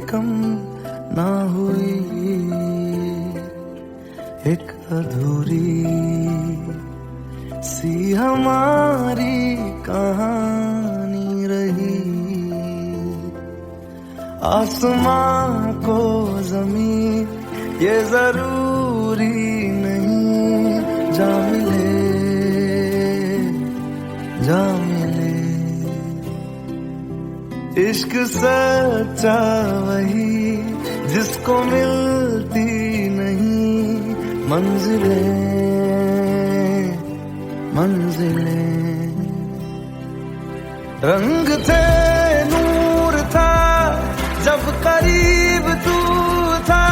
कम ना हुई, एक अधूरी सी हमारी कहानी रही। आसमां को जमीन ये जरूरी नहीं, जा मिले जा मिले। इश्क सच्चा वही जिसको मिलती नहीं मंजिलें मंजिलें। रंग थे नूर था जब करीब तू था,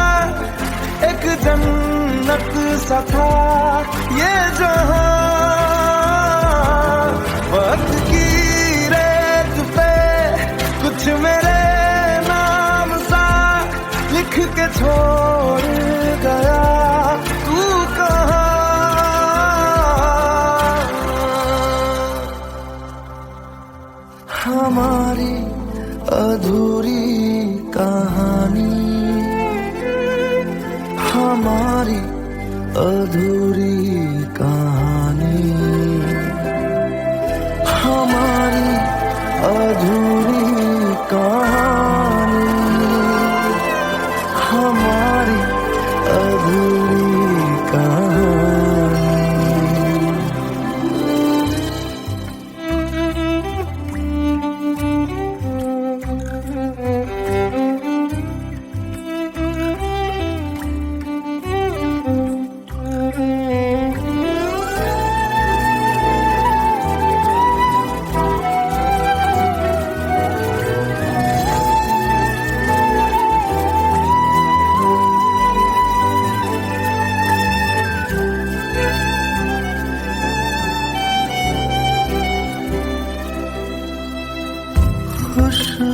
एक जन्नत सा था ये जहां। वक्त की रेत पे कुछ मेरे नाम सा लिख के छोड़ गया, तू कहाँ? हमारी अधूरी कहानी, हमारी अधूरी कहानी, हमारी अधूरी कहानी, हमारी अधूरी कहानी।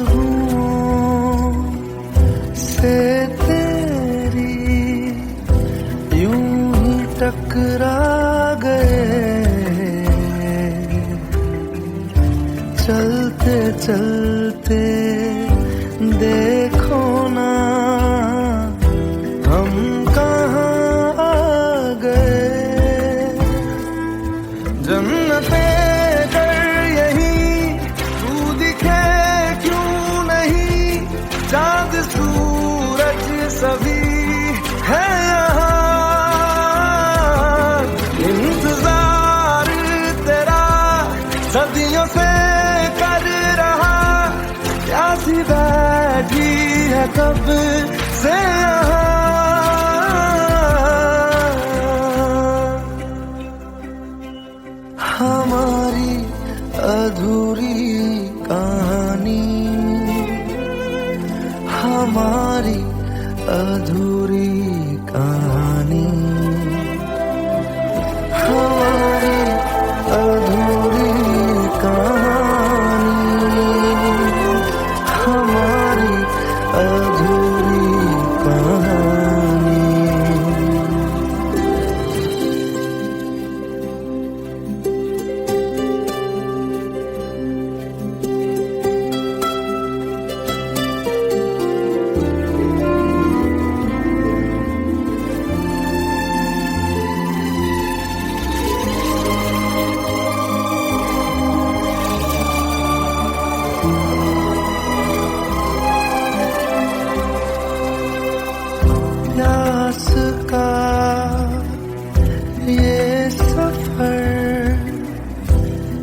खुशबुओं से तेरी यूं ही टकरा गए, चलते चलते देखो ना हम कहाँ आ गए। जन्नते चाँद सूरज सभी है यहाँ, इंतजार तेरा सदियों से कर रहा, प्यासी बैठी है कब से यहाँ। हमारी अधूरी कहानी, हमारी अधूरी कहानी, हमारी अधूरी कहानी, हमारी अधूरी कहानी। प्यास का ये सफर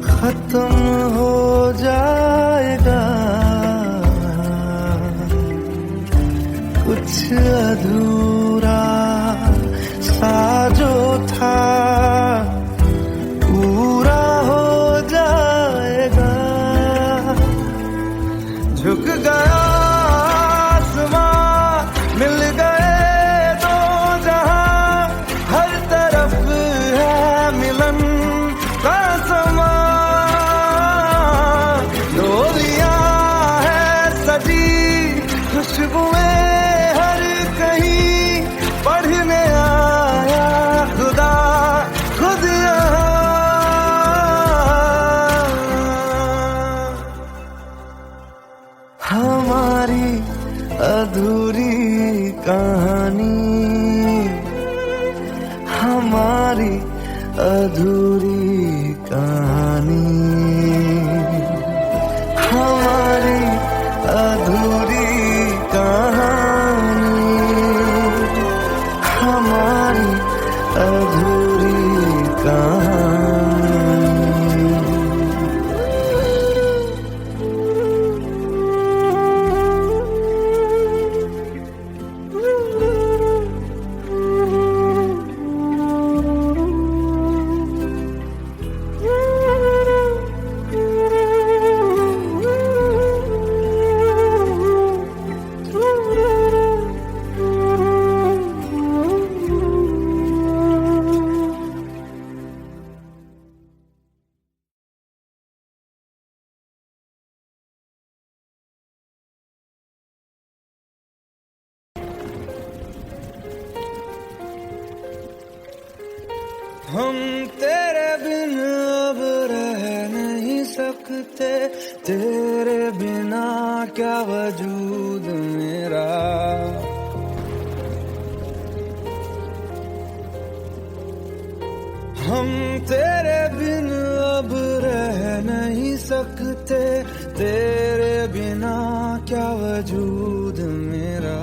खत्म हो जाएगा, कुछ अधूरा सा जो था पूरा हो जाएगा। झुक गया आसमां, मिल गए दो जहां, हर तरफ है मिलन का समा। डोलियां है सजी खुशबुएं हर कहीं, पढ़ने आया खुदा अधूरी कहानी, हमारी अधूरी कहानी, हमारी अधूरी कहानी, हमारी अधूरी कहानी। हम तेरे बिन अब रह नहीं सकते, तेरे बिना क्या वजूद मेरा। हम तेरे बिन अब रह नहीं सकते, तेरे बिना क्या वजूद मेरा।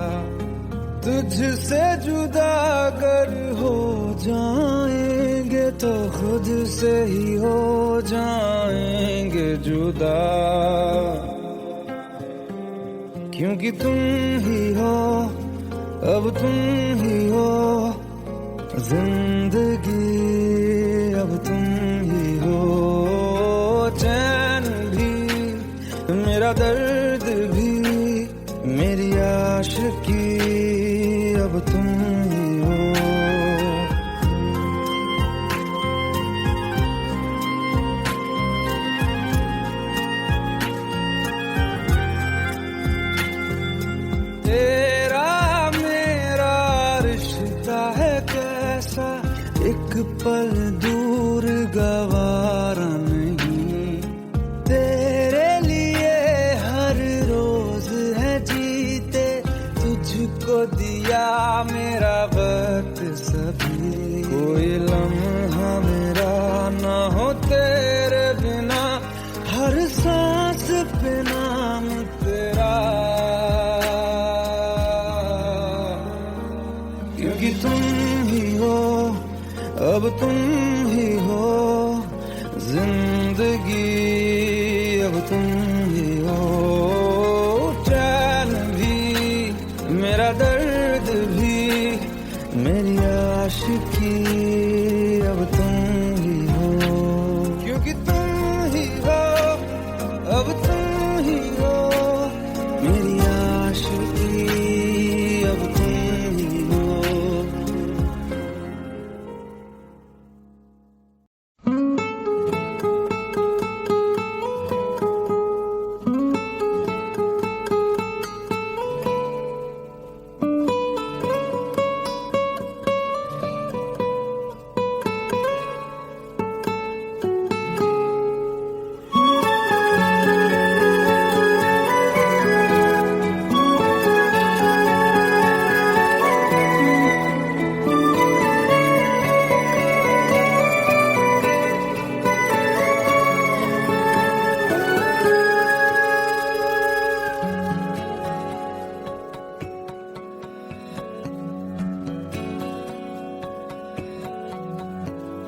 तुझसे जुदा अगर हो जाएंगे तो खुद से ही हो जाएंगे जुदा, क्योंकि तुम ही हो, अब तुम ही हो जिंदगी, अब तुम ही हो चैन भी, मेरा दर्द भी, मेरी आशिकी, अब तुम ही हो। तेरा मेरा रिश्ता है कैसा, एक पल दूर गवारा नहीं। तेरे लिए हर रोज है जीते, तुझको दिया मेरा वक्त सभी। कोई लम्हा मेरा ना हो तेरे बिना, हर सांस पे नाम तेरा, क्योंकि तुम ही हो, अब तुम ही हो जिंदगी, अब तुम ही हो चैन भी, मेरा दर्द भी, मेरी आशिकी, अब तुम ही हो, क्योंकि तुम ही हो, अब तुम ही हो मेरी आशिकी, अब तुम ही हो।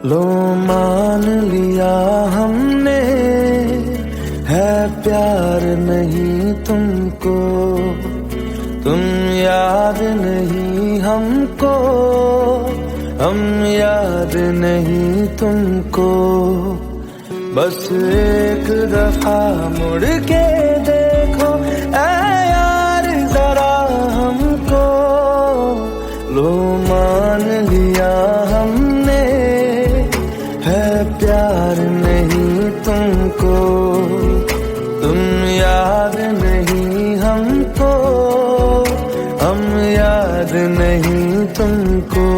लो मान लिया हमने, है प्यार नहीं तुमको, तुम याद नहीं हमको, हम याद नहीं तुमको। बस एक दफा मुड़ के देखो ऐ यार जरा हमको, लो मान लिया हमने, है प्यार नहीं तुमको, तुम याद नहीं हमको, हम याद नहीं तुमको।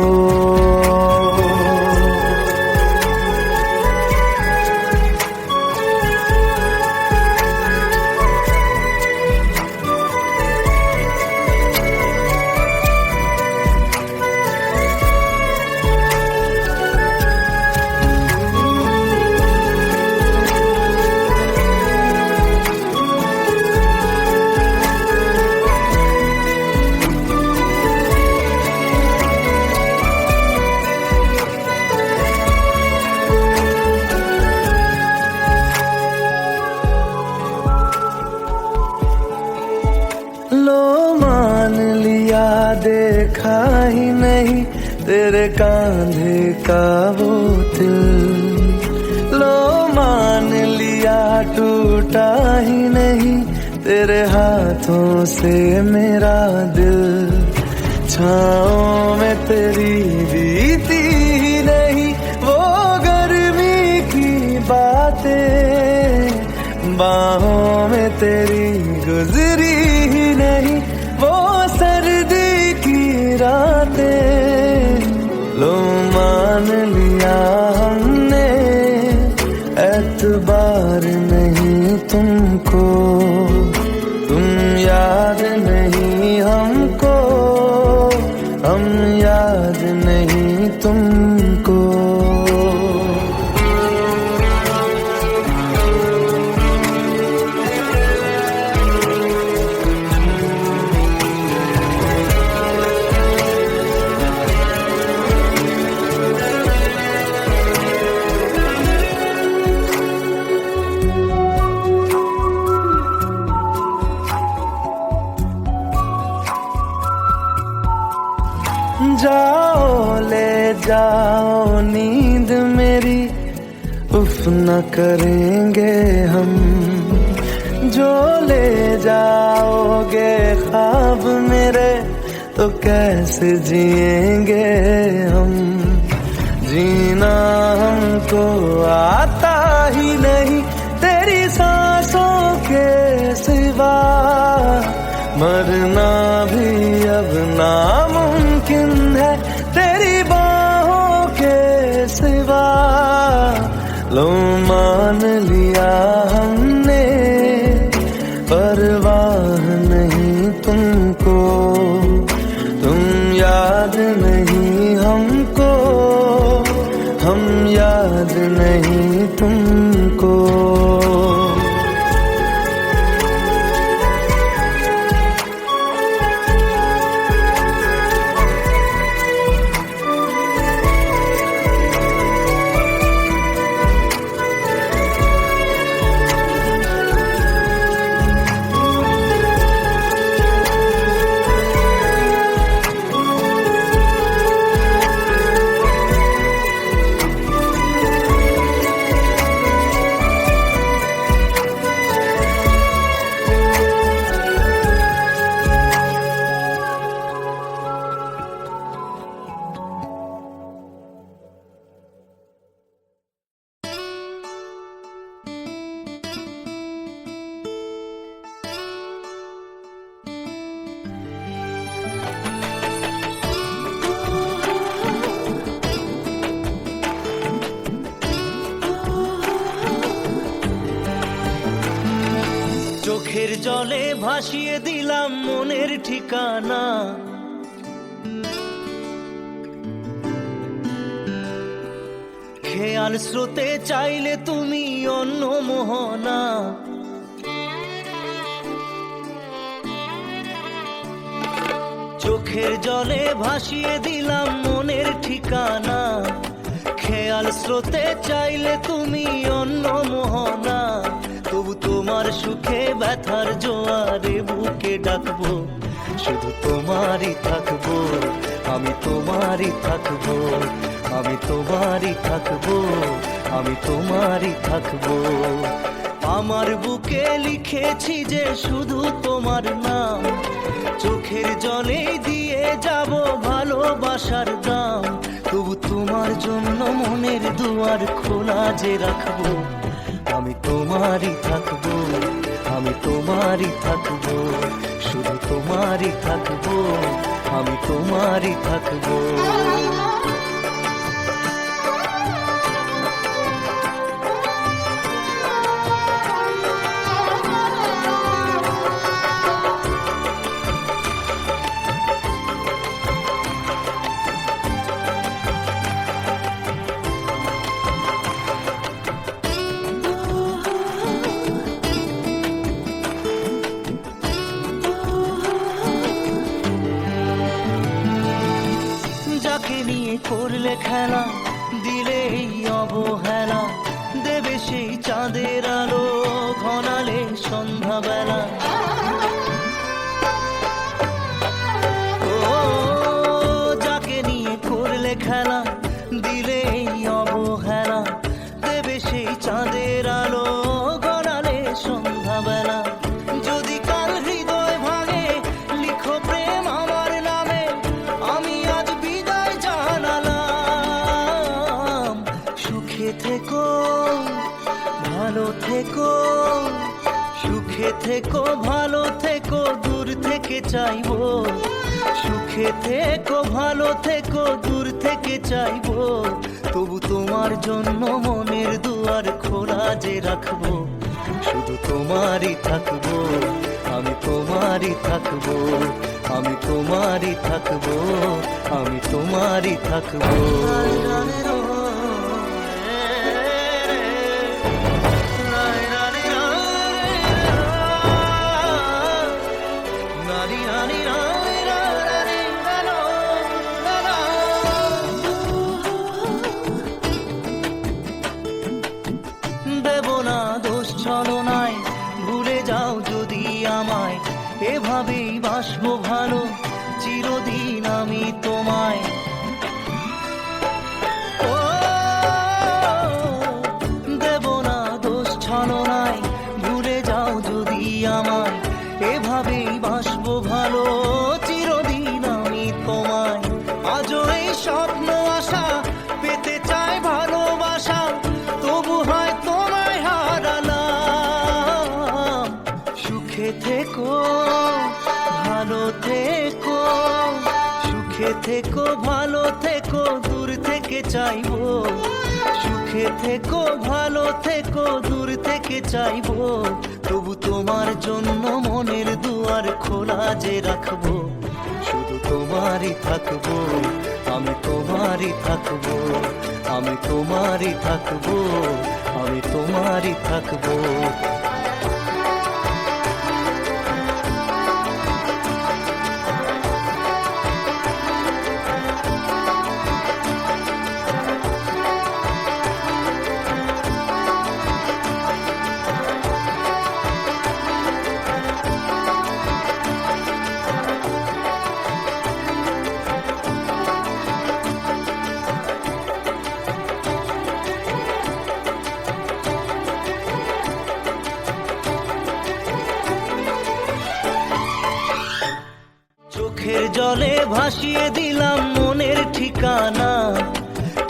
मान लिया देखा ही नहीं तेरे कांधे का वो दिल, लो मान लिया टूटा ही नहीं तेरे हाथों से मेरा दिल। छाँव में तेरी बीती ही नहीं वो गर्मी की बातें, बाहों में तेरी गुजरी ही नहीं वो सर्दी की रातें। लो मान लिया हमने एतबार नहीं तुमको, तुम याद नहीं हमको, हम याद नहीं तुमको। जाओ ले जाओ नींद मेरी, उफ न करेंगे हम, जो ले जाओगे ख्वाब मेरे तो कैसे जिएंगे हम। जीना हमको आता ही नहीं तेरी सांसों के सिवा, मरना भी अब नामुमकिन है तेरी बाहों के सिवा। लो मान लिया हमने परवाह नहीं तुमको, तुम याद नहीं हमको, हम याद नहीं तुमको। চোখের জলে ভাসিয়ে দিলাম মনের ঠিকানা, খেয়াল স্রোতে চাইলে তুমি অন্য মোহনা। চোখের জলে ভাসিয়ে দিলাম মনের ঠিকানা, খেয়াল স্রোতে চাইলে তুমি অন্য মোহনা। তবু তোমার সুখে ব্যথার জোয়ারে বুকে ডাকবো, শুধু তোমারই থাকবো, আমি তোমারই থাকবো, আমি তোমারই থাকবো, আমি তোমারই থাকবো। আমার বুকে লিখেছি যে শুধু তোমার নাম, চোখের জলে দিয়ে যাব ভালোবাসার দাম। তবু তোমার জন্য মনের দুয়ার খোলা যে রাখবো, আমি তোমারই থাকবো, আমি তোমারই থাকবো, শুধু তোমারই থাকবো, আমি তোমারই থাকবো। যাকে নিয়ে করলে খেলা, দিলে এই অবহেলা, দেবে সেই চাঁদের আলো ঘনালে সন্ধ্যাবেলা। ভালো থেকো, সুখে থেকো, ভালো থেকো, দূর থেকে চাইবো। সুখে থেকো, ভালো থেকো, দূর থেকে চাইবো। তবু তোমার জন্য মনের দুয়ার খোলা যে রাখবো। শুধু তোমারই থাকবো, আমি তোমারই থাকবো, আমি তোমারই থাকবো, আমি তোমারই থাকবো। দেব না দোষ ছলনায়, ভুলে যাও যদি আমায়। এভাবেই বাসবো ভালো, চিরদিন আমি তোমায়। ও দেব না দোষ ছলনায়, ভুলে যাও যদি আমায়। এভাবেই বাসবো ভালো, চিরদিন আমি তোমায়। আজও এই স্বপ্ন আশা পেতে চাই ভালোবাসা, তবু হয় তোমায় হারালাম। সুখে থেকো, ভালো থেকো, সুখে থেকো, ভালো থেকো, দূর থেকে চাইবো। সুখে থেকো, ভালো থেকো, দূর থেকে চাইবো। তবু তোমার জন্য মনের দুয়ার খোলা যে রাখবো। শুধু তোমারই থাকবো, আমি তোমারই থাকবো, আমি তোমারই থাকবো, আমি তোমারই থাকবো। চোখের জলে ভাসিয়ে দিলাম মনের ঠিকানা।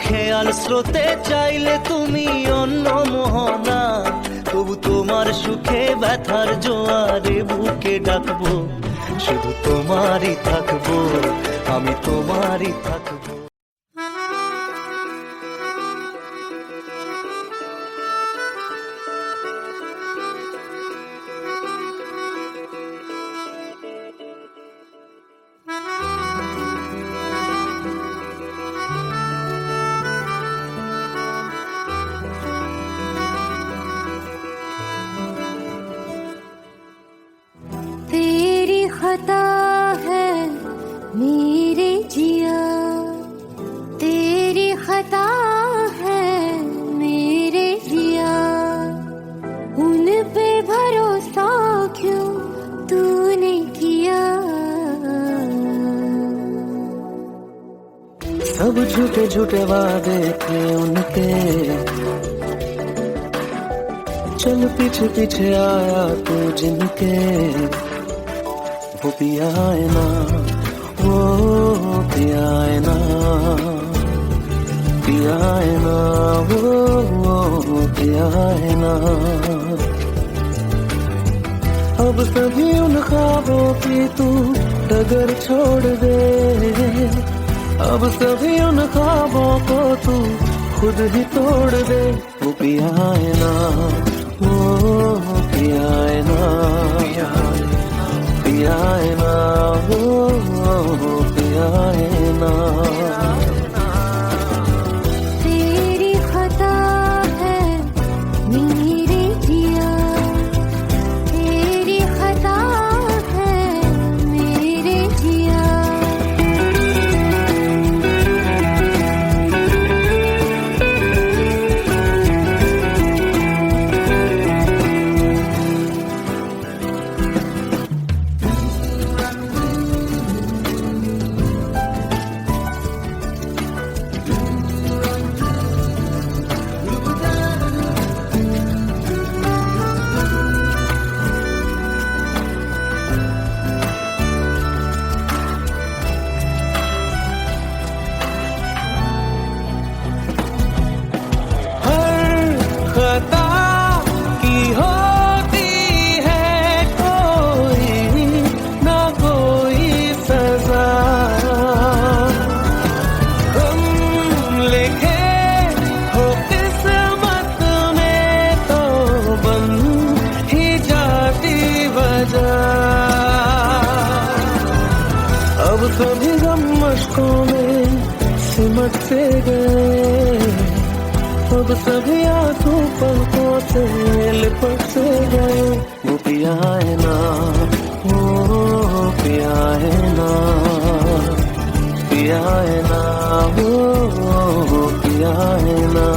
খেয়াল স্রোতে চাইলে তুমি অন্য মোহনা। তবু তোমার সুখে ব্যথার জোয়ারে বুকে ডাকবো। শুধু তোমারই থাকবো, আমি তোমারই থাকবো। तेरी खता है मेरे जिया, तेरी खता है मेरे जिया। उन पे भरोसा क्यों तूने किया। सब झूठे झूठे वादे थे उनके, चल पीछे पीछे आया तू जिनके। वो पिया है ना, वो पिया है ना, पिया है ना, वो पिया है ना। अब सभी उन ख्वाबों की तू डगर छोड़ दे। अब सभी उन ख्वाबों को तू खुद ही तोड़ दे। वो पिया है ना, वो पिया है ना, पिया है ना, वो पिया है ना। तेरी खता है मेरे जिया, तेरी खता है मेरे जिया। अब सभी गम मशकों में सिमट से गए, अब सभी आंसू पलकों से लिपट से गए। वो पिया है ना, वो पिया है ना, पिया है ना, वो पिया है ना।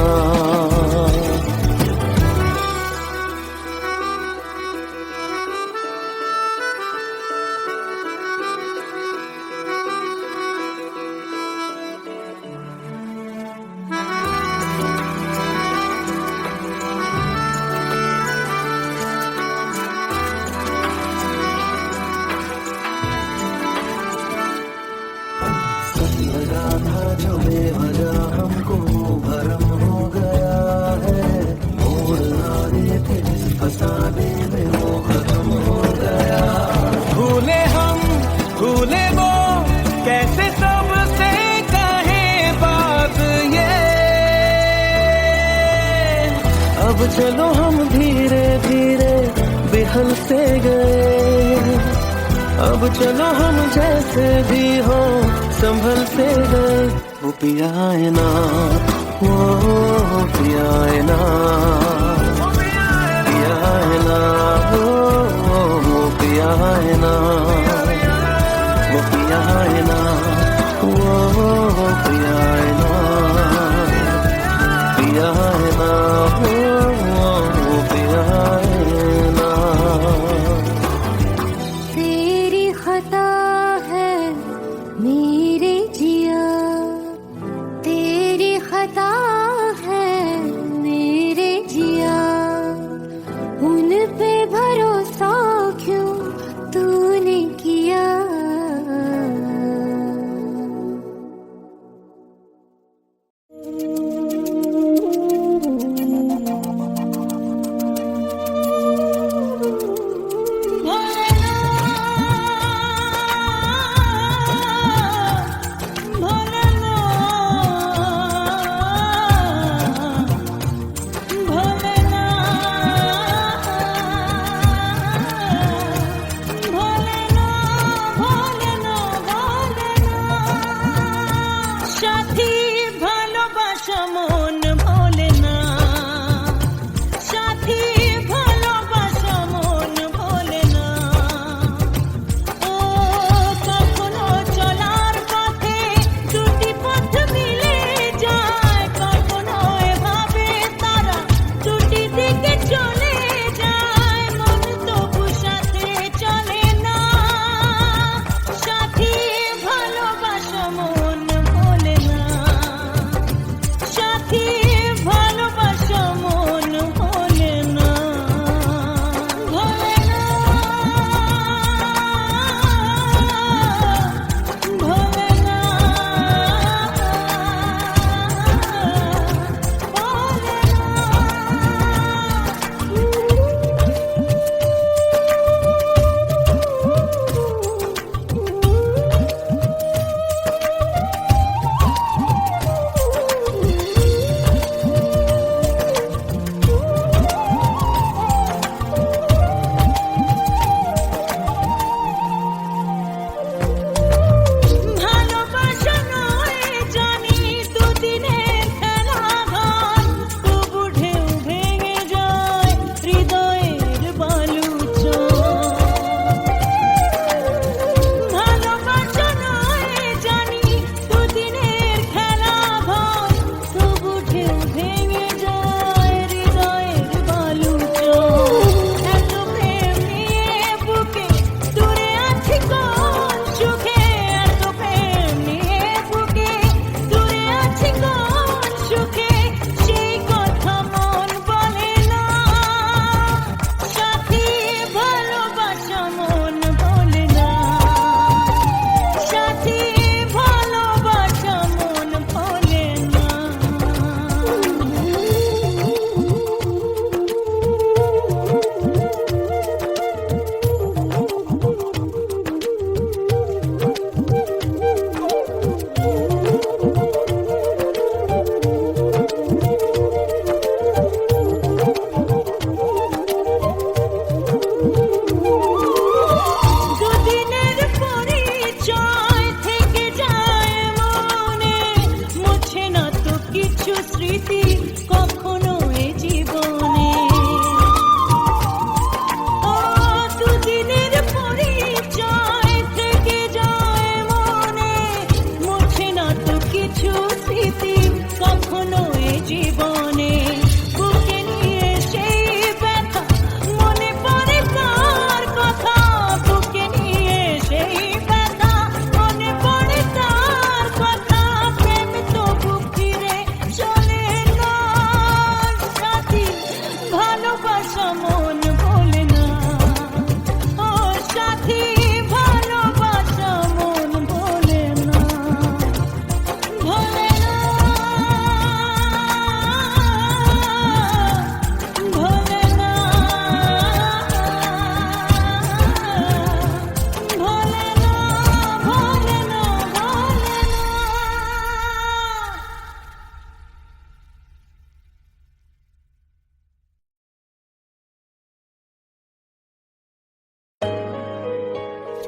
लगा था जो बेवजह हमको भरम हो गया है, मोड़ आने थे जिस फसाने में वो खत्म हो गया। भूले हम भूले वो, कैसे सबसे कहे बात ये। अब चलो हम धीरे धीरे बिहल से गए, अब चलो हम जैसे भी हो संभल से गए। वो पिया है ना, वो पिया है ना, पिया है ना, वो पिया है ना, वो पिया है ना, वो पिया है ना, पिया है ना, वो पिया है ना। तेरी खता है मेरे जिया, तेरी खता है मेरे जिया। उन पे भरोसा क्यों तूने किया?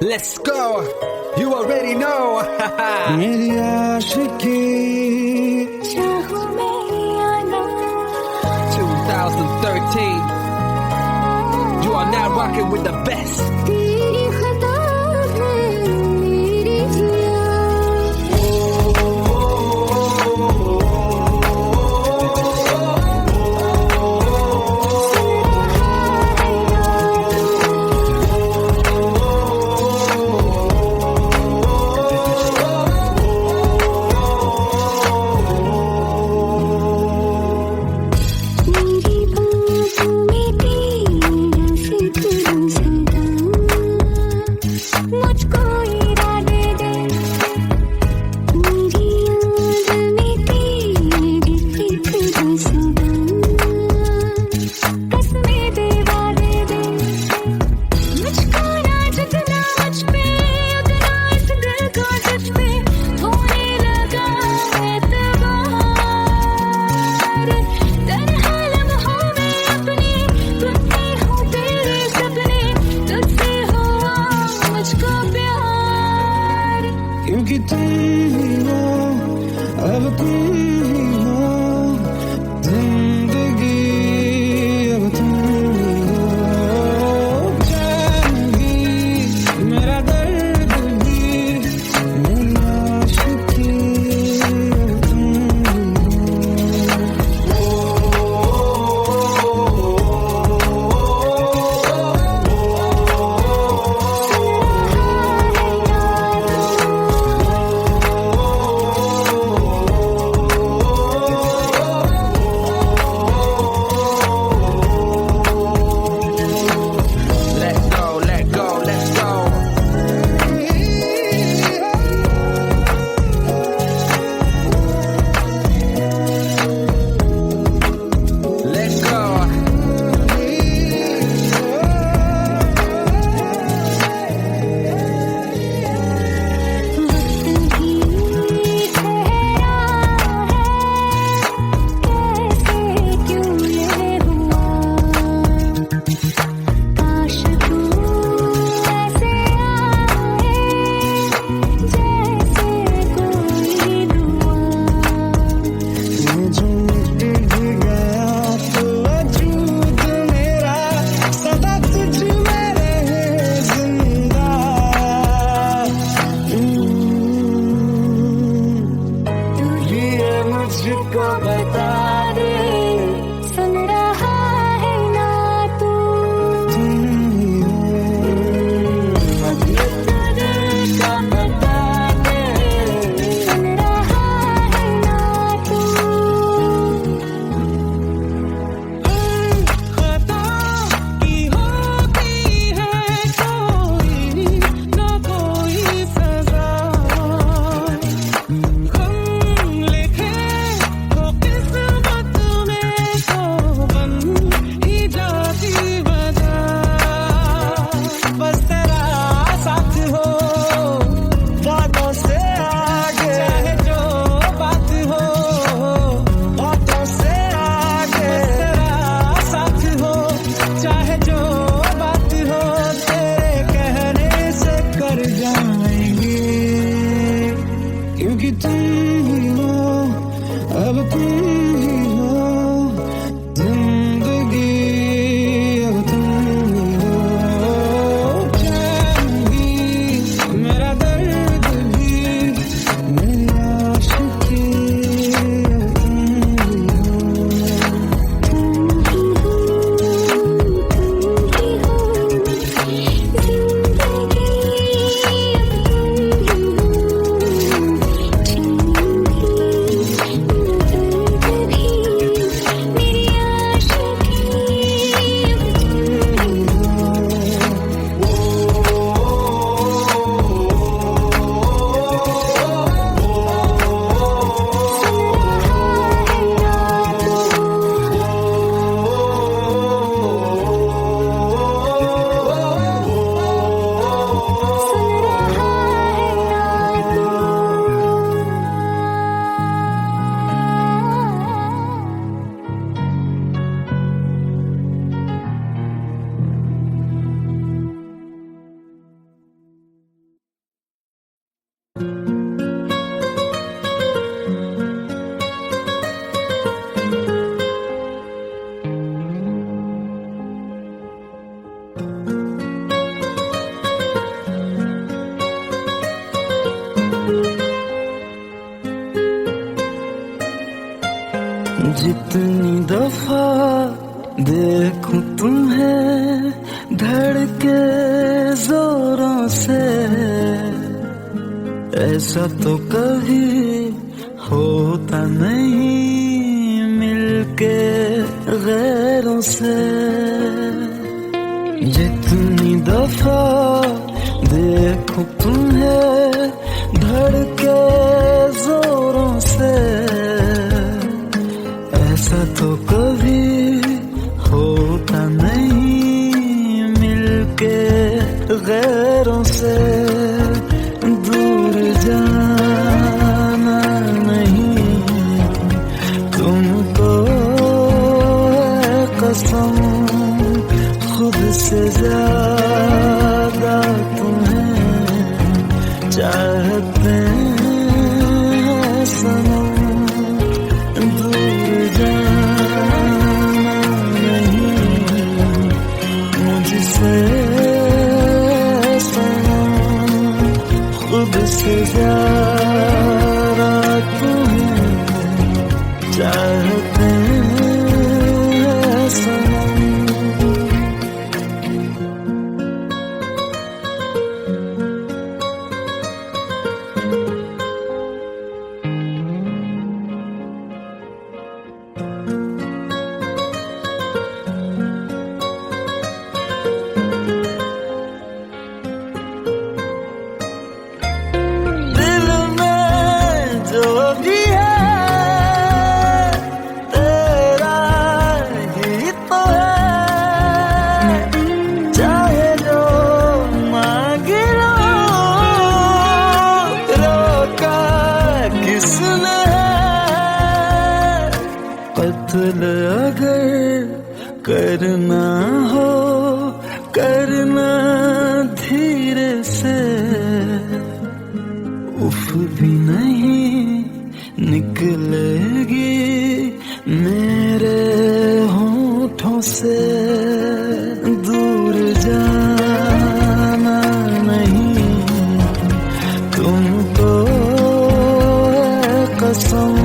Let's go. You already know. मेरी आशिकी चाहूं मैं आना 2013. You are now rocking with the best. तेरी खता है मेरी जिया मुझको इरादे दे मेरी याद में तेरी फिक्र सुबह कसमें दे वादे दे मुझको ना जितना मुझ पे उतना इस दिल को तुझ पे होने लगा एतबार तरह लम्हों में अपने टूटे हो तेरे सपने तुझसे हुआ मुझको प्यार क्योंकि तुम ही हो, अब तुम ही हो, जिंदगी अब तुम ही हो, जान भी मेरा दर्द भी मेरी आशिकी अब तुम ही Let go, let go, let's go. Let's go. वक्त भी ठहरा है कैसे क्यों ये हुआ काश तू ऐसे आए जैसे कोई दुआ ये जो मिट भी गया तो वजूद मेरा सदा तुझ में रहे जिंदा। तू ये मुझको बता दे सुन रहा है ना तू तुम ही हो, दिल का बता दे सुन रहा है ना तू खता की होती है कोई ना कोई सजा हम लिखे तो किस जितनी दफा देखूं तुम्हें धड़के जोरों से, ऐसा तो कभी होता नहीं मिलके गैरों से। जितनी दफा देखूं तुम्हें धड़के जोरों से, ऐसा तो कभी होता नहीं मिलके गैरों से। दूर जाना नहीं तुमको है कसम, खुद से ज्यादा तुम्हें चाहते हैं सनम। दूर जाना नहीं मुझसे सनम, खुद से ज्यादा तुम्हें चाहते हैं सनम। कत्ल अगर करना हो करना धीरे से, उफ भी नहीं निकलेगी मेरे होठों से। दूर जाना नहीं तुमको है कसम,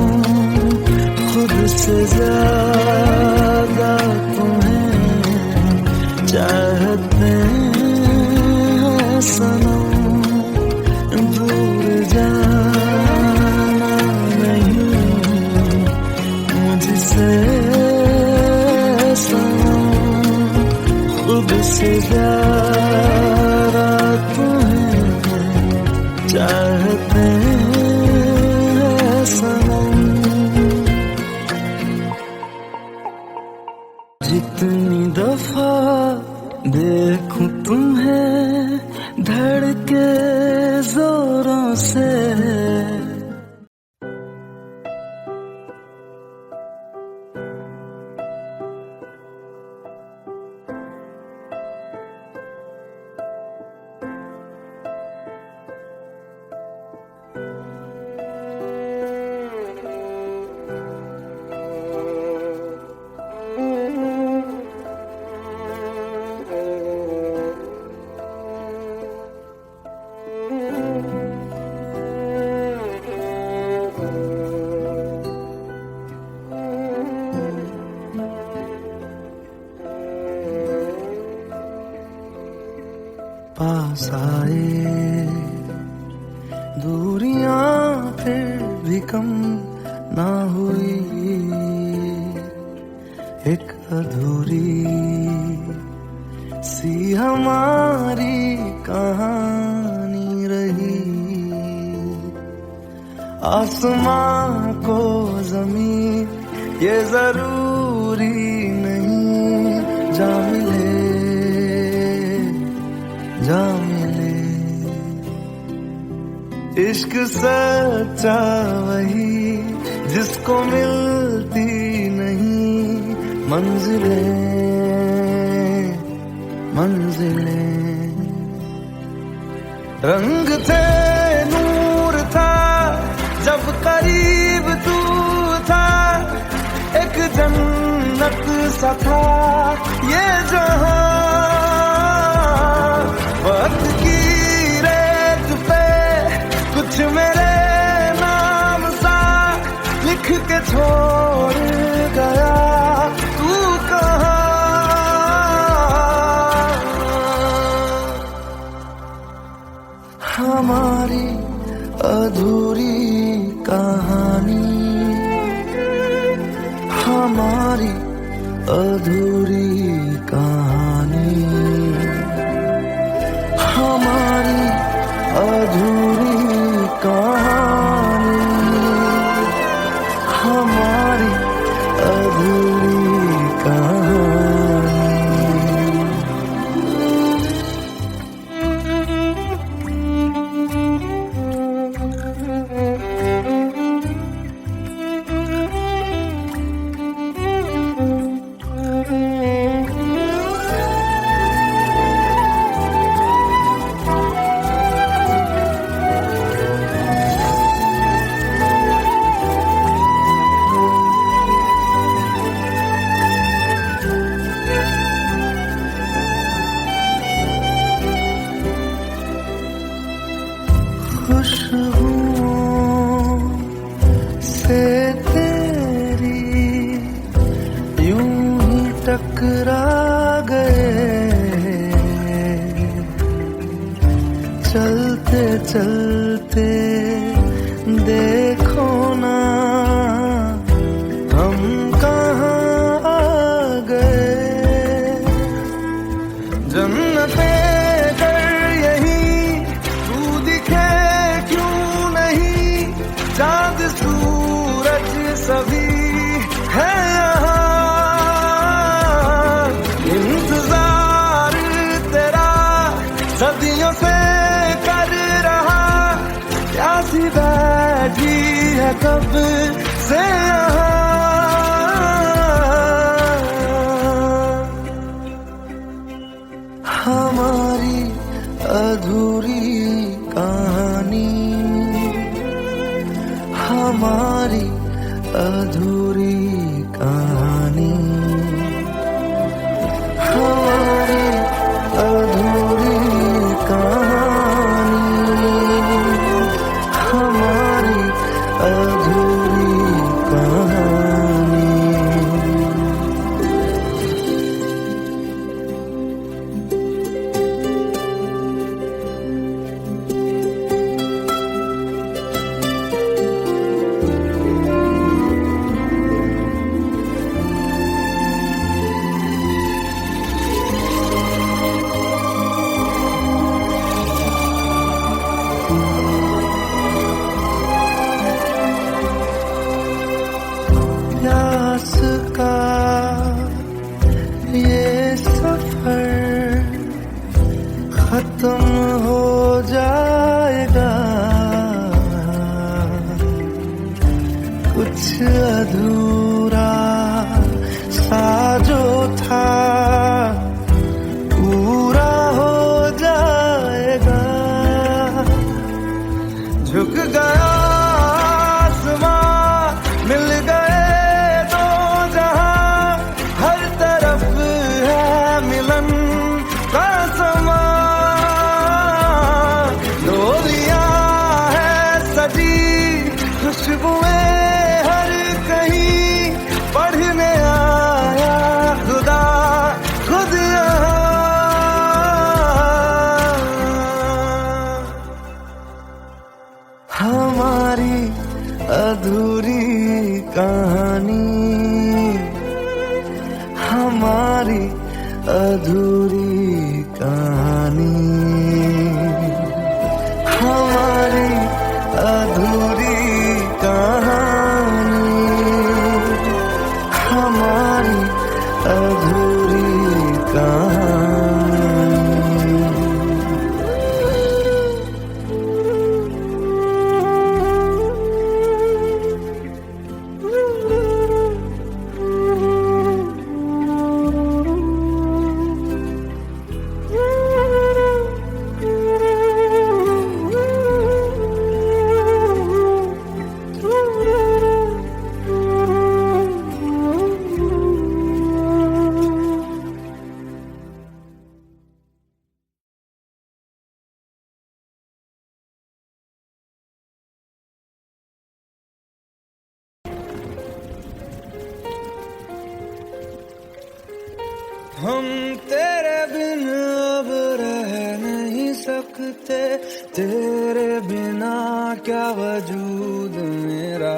खुद से ज्यादा तुम्हें चाहते हैं सनम। दूर जाना नहीं मुझसे सनम, खुद से ज्यादा तुम्हें चाहते हैं सनम। जितनी दफा देखूं तुम्हें धड़के जोरों से, पास आए दूरियां फिर भी कम ना हुई, एक अधूरी सी हमारी कहानी रही। आसमां को जमीन ये जरूरी नहीं जा मिले जा मिले। इश्क सच्चा वही जिसको मिलती नहीं मंजिलें मंजिलें। रंग थे नूर था जब करीब तू था, एक जन्नत सा था ये जहां। वक्त की रेत पे कुछ मेरे नाम सा लिख के छोड़ अधूरी कहानी, हमारी अधूरी कहानी, हमारी अधूरी कहानी, हमारी अधूरी कहानी। खुशबुओं से तेरी यूं ही टकरा गए, चलते चलते देखो ना हम कहाँ आ गए। जन्नते चाँद सूरज सभी है यहाँ, इंतजार तेरा सदियों से कर रहा, प्यासी बैठी है कब से यहाँ। हमारी अधूरी कहानी, हमारी अधूरी कहानी, हमारी अधूरी कहानी, हमारी अधूरी कहानी। प्यास का ये सफर खत्म हो जाएगा, कुछ अधूरा सा जो था पूरा हो जाएगा। झुक गया आसमां, मिल गए दो जहां, हर तरफ है मिलन का समा। डोलियां है सजी खुशबुएं हर कहीं, पढ़ने आया खुदा खुद यहाँ। हमारी अधूरी कहानी, हमारी अधूरी कहानी, हमारी अधूरी कहानी, हमारी अधूरी कहानी। हम तेरे बिन अब रह नहीं सकते, तेरे बिना क्या वजूद मेरा।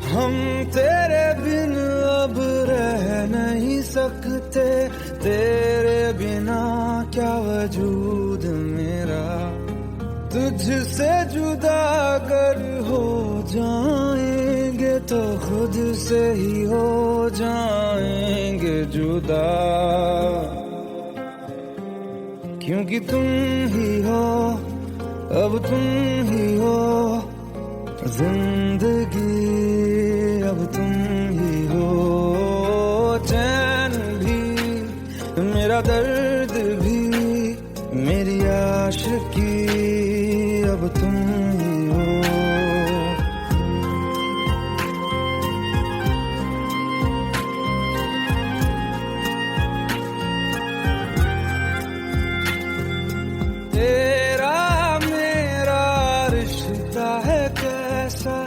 हम तेरे बिन अब रह नहीं सकते, तेरे बिना क्या वजूद मेरा। तुझसे जुदा अगर हो जाएंगे तो खुद से ही हो जाएंगे जुदा। क्योंकि तुम ही हो, अब तुम ही हो जिंदगी, अब तुम ही हो। चैन भी, मेरा दर्द भी, मेरी आशिकी, अब तुम ही हो। तेरा मेरा रिश्ता है कैसा,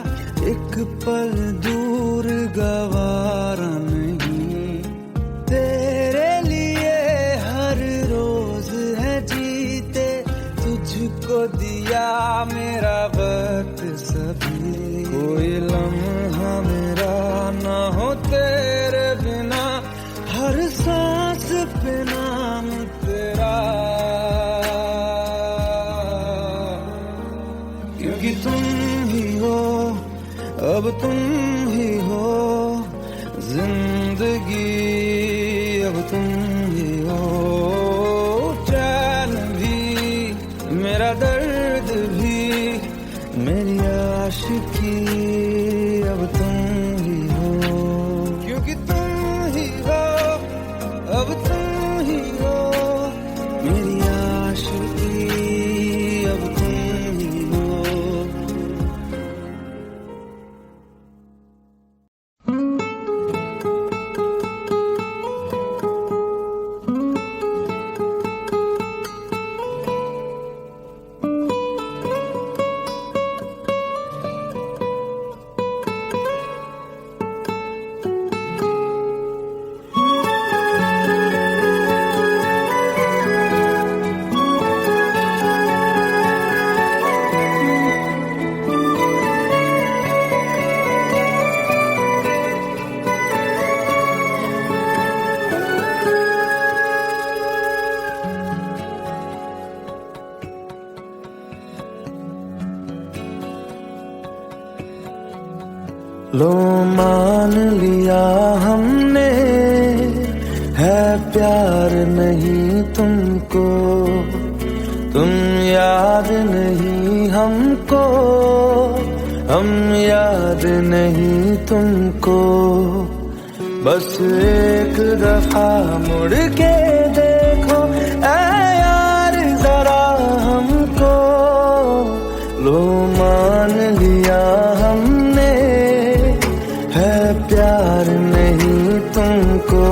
एक पल दूर गवारा नहीं। तेरे लिए हर रोज है जीते, तुझको दिया मेरा वक्त सभी। कोई लम्हा मेरा ना हो तेरे बिना, हर सांस पे नाम तेरा। क्योंकि तुम ही हो, अब तुम ही हो जिंदगी, अब तुम ही हो। चैन भी, मेरा दर्द भी, मेरी आशिकी, अब तुम ही हो। क्योंकि तुम ही हो, अब तुम ही हो मेरी आशिकी, अब तुम ही हो। लो मान लिया हमने, है प्यार नहीं तुमको। तुम याद नहीं हमको, हम याद नहीं तुमको। बस एक दफा मुड़ के देखो ऐ यार जरा हमको। लो मान लिया हमने, है प्यार नहीं तुमको।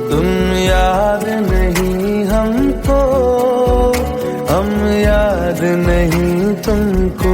तुम याद नहीं हमको, हम याद नहीं तुमको।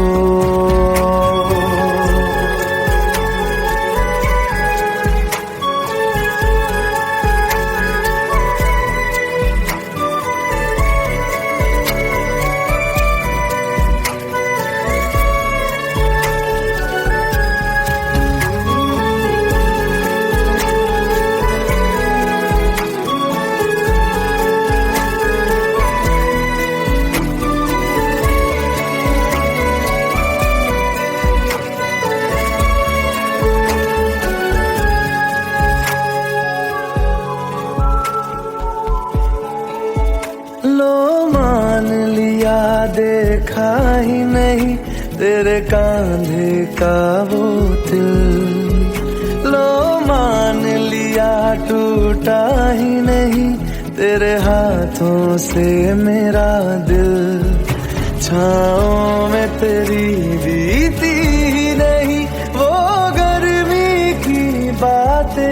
देखा ही नहीं तेरे कांधे का वो दिल। लो मान लिया टूटा ही नहीं तेरे हाथों से मेरा दिल। छाँव में तेरी बीती ही नहीं वो गर्मी की बातें,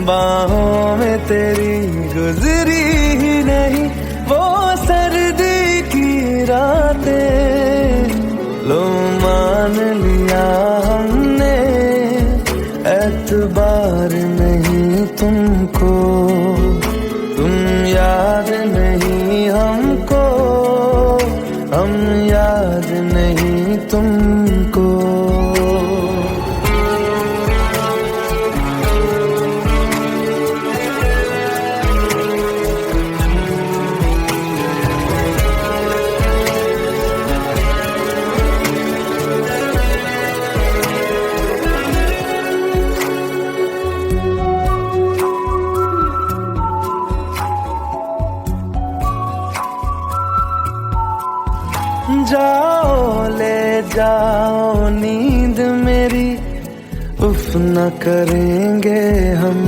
बाहों में तेरी गुजरी ही नहीं वो सर्दी की रातें। लो मान लिया हमने एतबार नहीं तुमको। याद नहीं हमको, हम याद नहीं तुमको। जाओ ले जाओ नींद मेरी, उफ न करेंगे हम।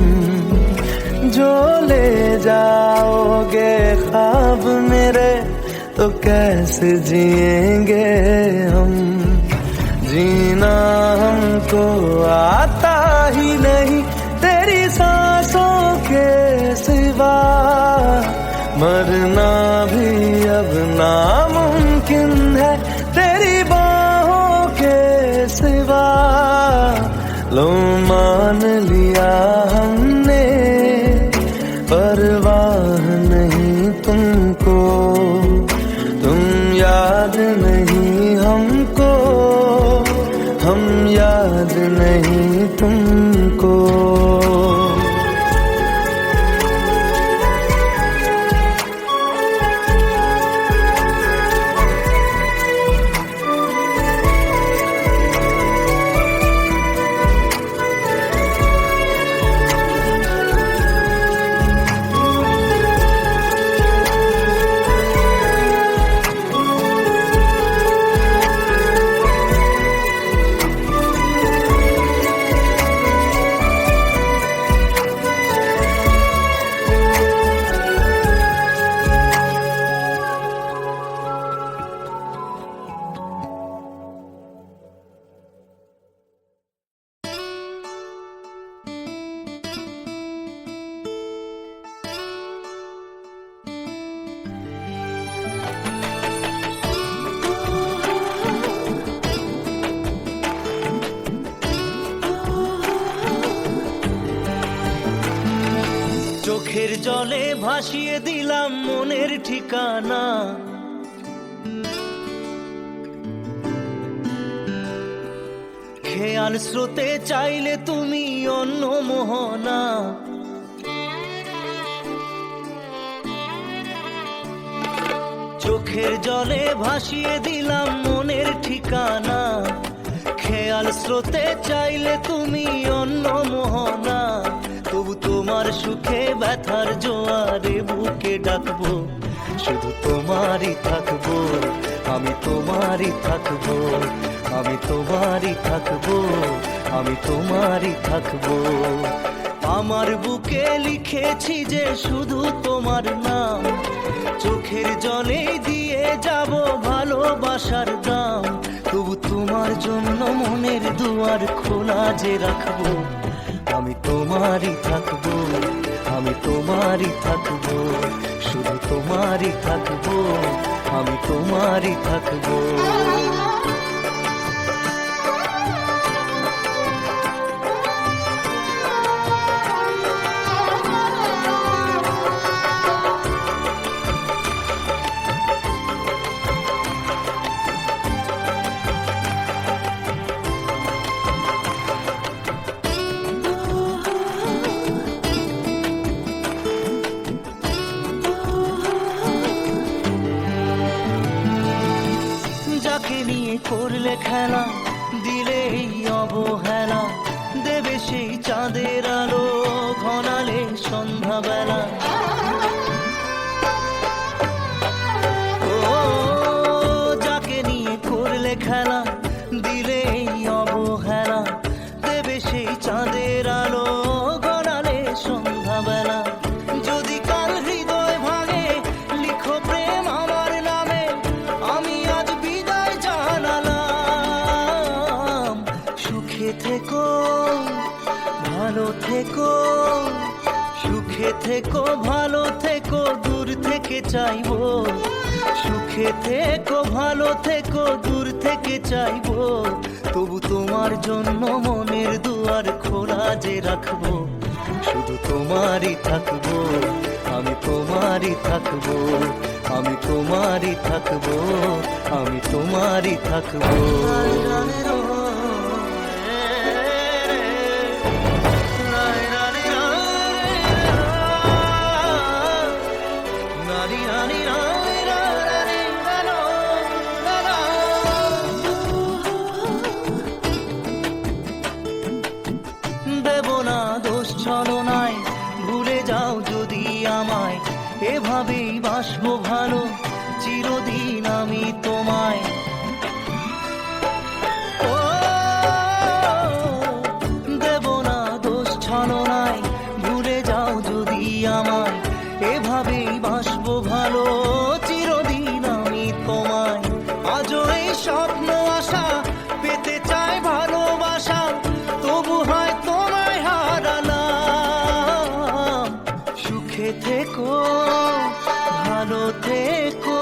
जो ले जाओगे ख्वाब मेरे, तो कैसे जिएंगे हम। जीना हमको आता ही नहीं तेरी सांसों के सिवा, मरना भी अब नामुमकिन है तेरी बाहों के सिवा। लो मान लिया हमने, परवाह नहीं तुमको। तुम याद नहीं हमको, हम याद नहीं तुमको। চোখের জলে ভাসিয়ে দিলাম মনের ঠিকানা, খেয়াল স্রোতে চাইলে তুমি অন্য মোহনা। চোখের জলে ভাসিয়ে দিলাম মনের ঠিকানা, খেয়াল স্রোতে চাইলে তুমি অন্য মোহনা। তবু তোমার সুখে ব্যথার জোয়ারে বুকে ডাকবো, শুধু তোমারই থাকবো, আমি তোমারই থাকবো, আমি তোমারই থাকবো, আমি তোমারই থাকবো। আমার বুকে লিখেছি যে শুধু তোমার নাম, চোখের জলে দিয়ে যাব ভালোবাসার দাম। তবু তোমার জন্য মনের দুয়ার খোলা যে রাখবো, আমি তোমারই থাকবো, আমি তোমারই থাকবো, শুধু তোমারই থাকবো, আমি তোমারই থাকবো। করলে খেলা, দিলে অবহেলা, দেবে সেই চাঁদের আলো ঘনালে সন্ধ্যাবেলা। ও যাকে নিয়ে করলে খেলা, দিলে অবহেলা, দেবে সেই চাঁদের আলো ঘনালে সন্ধ্যাবেলা। যদি কাল হৃদয় ভাঙে লিখো প্রেম আমার নামে, আমি আজ বিদায় জানালাম। সুখে থেকো ভালো থেকো, সুখে থেকো ভালো থেকো, দূর থেকে চাইবো। সুখে থেকো ভালো থেকো, দূর থেকে চাইবো। তবু তোমার জন্য মনের দুয়ার খোলা যে রাখবো, শুধু তোমারই থাকবো, আমি তোমারই থাকবো, আমি তোমারই থাকবো, আমি তোমারই থাকবো। দেব না দোষ ছলনায়, ভুলে যাও যদি আমায়, এভাবেই বাসবো ভালো চিরদিন আমি তোমায়। ও দেব না দোষ ছলনায়, ভুলে যাও যদি আমায়, এভাবেই বাসবো ভালো চিরদিন আমি তোমায়। আজও এই স্বপ্ন আশা পেতে চাই ভালোবাসা, তবু হয় তোমায় হারালাম। সুখে থেকো ভালো থেকো,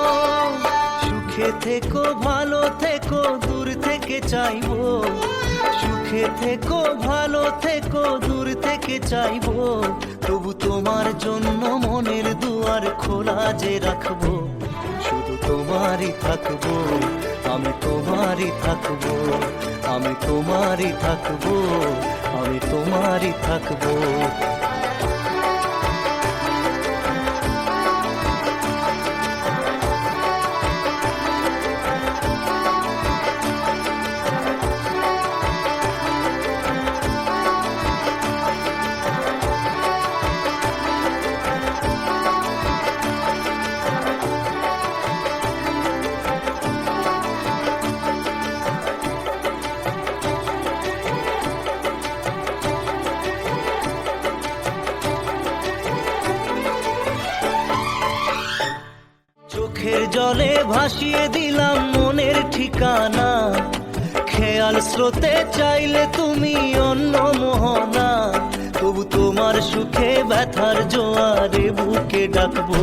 সুখে থেকো ভালো থেকো, দূর থেকে চাইবো। সুখে থেকো ভালো থেকো, দূর থেকে চাইবো, তবু তোমার জন্য মনের দুয়ার খোলা যে রাখবো। শুধু তোমারই থাকবো, আমি তোমারই থাকবো, আমি তোমারই থাকবো, আমি তোমারই থাকবো। চোখের জলে ভাসিয়ে দিলাম মনের ঠিকানা, খেয়াল স্রোতে চাইলে তুমি অন্য মোহনা, তবু তোমার সুখে ব্যথার জোয়ারে বুকে ডাকবো।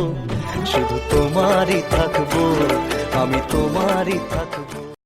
শুধু তোমারই থাকবো, আমি তোমারই থাকবো।